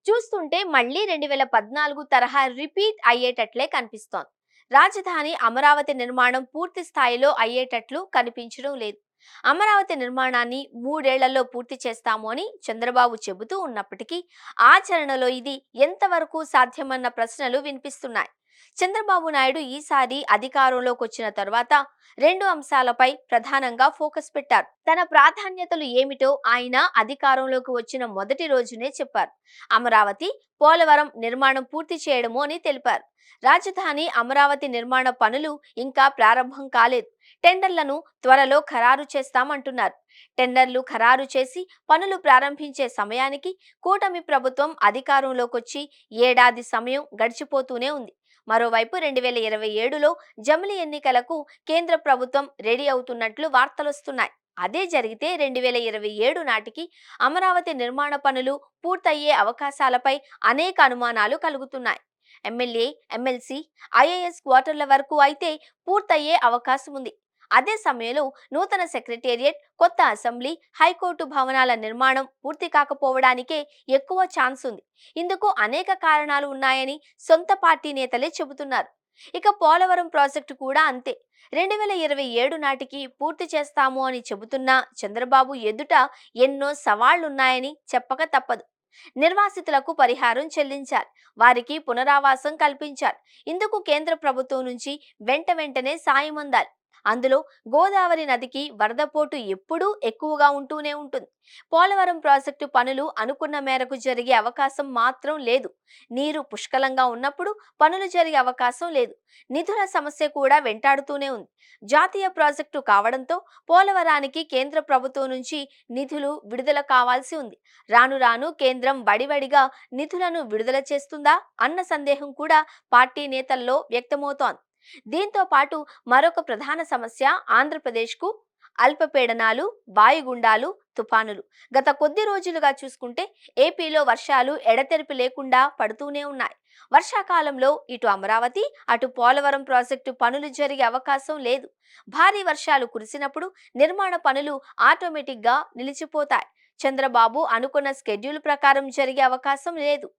చూస్తుంటే మళ్ళీ 2014 తరహా రిపీట్ అయ్యేటట్లే కనిపిస్తోంది. రాజధాని అమరావతి నిర్మాణం పూర్తి స్థాయిలో అయ్యేటట్లు కనిపించడం లేదు. అమరావతి నిర్మాణాన్ని 3 ఏళ్లలో పూర్తి చేస్తాము అని చంద్రబాబు చెబుతూ ఉన్నప్పటికీ ఆచరణలో ఇది ఎంతవరకు సాధ్యమన్న ప్రశ్నలు వినిపిస్తున్నాయి. చంద్రబాబు నాయుడు ఈసారి అధికారంలోకి వచ్చిన తర్వాత 2 అంశాలపై ప్రధానంగా ఫోకస్ పెట్టారు. తన ప్రాధాన్యతలు ఏమిటో ఆయన అధికారంలోకి వచ్చిన మొదటి రోజునే చెప్పారు. అమరావతి, పోలవరం నిర్మాణం పూర్తి చేయడము అని తెలిపారు. రాజధాని అమరావతి నిర్మాణ పనులు ఇంకా ప్రారంభం కాలేదు. టెండర్లను త్వరలో ఖరారు చేస్తామంటున్నారు. టెండర్లు ఖరారు చేసి పనులు ప్రారంభించే సమయానికి కూటమి ప్రభుత్వం అధికారంలోకొచ్చి ఏడాది సమయం గడిచిపోతూనే ఉంది. మరోవైపు 2027లో జమిలి ఎన్నికలకు కేంద్ర ప్రభుత్వం రెడీ అవుతున్నట్లు వార్తలొస్తున్నాయి. అదే జరిగితే 2027 నాటికి అమరావతి నిర్మాణ పనులు పూర్తయ్యే అవకాశాలపై అనేక అనుమానాలు కలుగుతున్నాయి. ఎమ్మెల్యే, ఎమ్మెల్సీ, ఐఏఎస్ క్వార్టర్ల వరకు అయితే పూర్తయ్యే అవకాశం ఉంది. అదే సమయంలో నూతన సెక్రటేరియట్, కొత్త అసెంబ్లీ, హైకోర్టు భవనాల నిర్మాణం పూర్తి కాకపోవడానికే ఎక్కువ ఛాన్స్ ఉంది. ఇందుకు అనేక కారణాలు ఉన్నాయని సొంత పార్టీ నేతలే చెబుతున్నారు. ఇక పోలవరం ప్రాజెక్టు కూడా అంతే. 2027 నాటికి పూర్తి చేస్తాము అని చెబుతున్న చంద్రబాబు ఎదుట ఎన్నో సవాళ్లున్నాయని చెప్పక తప్పదు. నిర్వాసితులకు పరిహారం చెల్లించాలి, వారికి పునరావాసం కల్పించాలి. ఇందుకు కేంద్ర ప్రభుత్వం నుంచి వెంటనే సాయం అందాలి. అందులో గోదావరి నదికి వరద పోటు ఎప్పుడూ ఎక్కువగా ఉంటూనే ఉంటుంది. పోలవరం ప్రాజెక్టు పనులు అనుకున్న మేరకు జరిగే అవకాశం మాత్రం లేదు. నీరు పుష్కలంగా ఉన్నప్పుడు పనులు జరిగే అవకాశం లేదు. నిధుల సమస్య కూడా వెంటాడుతూనే ఉంది. జాతీయ ప్రాజెక్టు కావడంతో పోలవరానికి కేంద్ర ప్రభుత్వం నుంచి నిధులు విడుదల కావాల్సి ఉంది. రాను రాను కేంద్రం వడివడిగా నిధులను విడుదల చేస్తుందా అన్న సందేహం కూడా పార్టీ నేతల్లో వ్యక్తమవుతోంది. దీంతో పాటు మరొక ప్రధాన సమస్య ఆంధ్రప్రదేశ్కు అల్పపీడనాలు, వాయుగుండాలు, తుఫానులు. గత కొద్ది రోజులుగా చూసుకుంటే ఏపీలో వర్షాలు ఎడతెరిపి లేకుండా పడుతూనే ఉన్నాయి. వర్షాకాలంలో ఇటు అమరావతి, అటు పోలవరం ప్రాజెక్టు పనులు జరిగే అవకాశం లేదు. భారీ వర్షాలు కురిసినప్పుడు నిర్మాణ పనులు ఆటోమేటిక్గా నిలిచిపోతాయి. చంద్రబాబు అనుకున్న స్కెడ్యూల్ ప్రకారం జరిగే అవకాశం లేదు.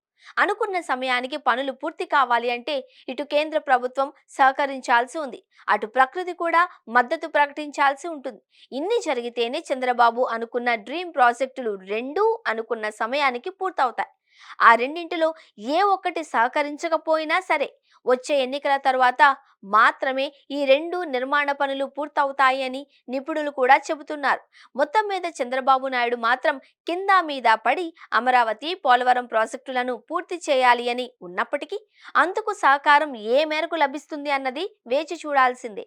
అనుకున్న సమయానికి పనులు పూర్తి కావాలి అంటే ఇటు కేంద్ర ప్రభుత్వం సహకరించాల్సి ఉంది, అటు ప్రకృతి కూడా మద్దతు ప్రకటించాల్సి ఉంటుంది. ఇన్ని జరిగితేనే చంద్రబాబు అనుకున్న డ్రీమ్ ప్రాజెక్టులు రెండూ అనుకున్న సమయానికి పూర్తవుతాయి. ఆ రెండింటిలో ఏ ఒక్కటి సహకరించకపోయినా సరే వచ్చే ఎన్నికల తర్వాత మాత్రమే ఈ రెండు నిర్మాణ పనులు పూర్తవుతాయి అని నిపుణులు కూడా చెబుతున్నారు. మొత్తం మీద చంద్రబాబు నాయుడు మాత్రం కింద మీద పడి అమరావతి, పోలవరం ప్రాజెక్టులను పూర్తి చేయాలి అని ఉన్నప్పటికీ అందుకు సహకారం ఏ మేరకు లభిస్తుంది అన్నది వేచి చూడాల్సిందే.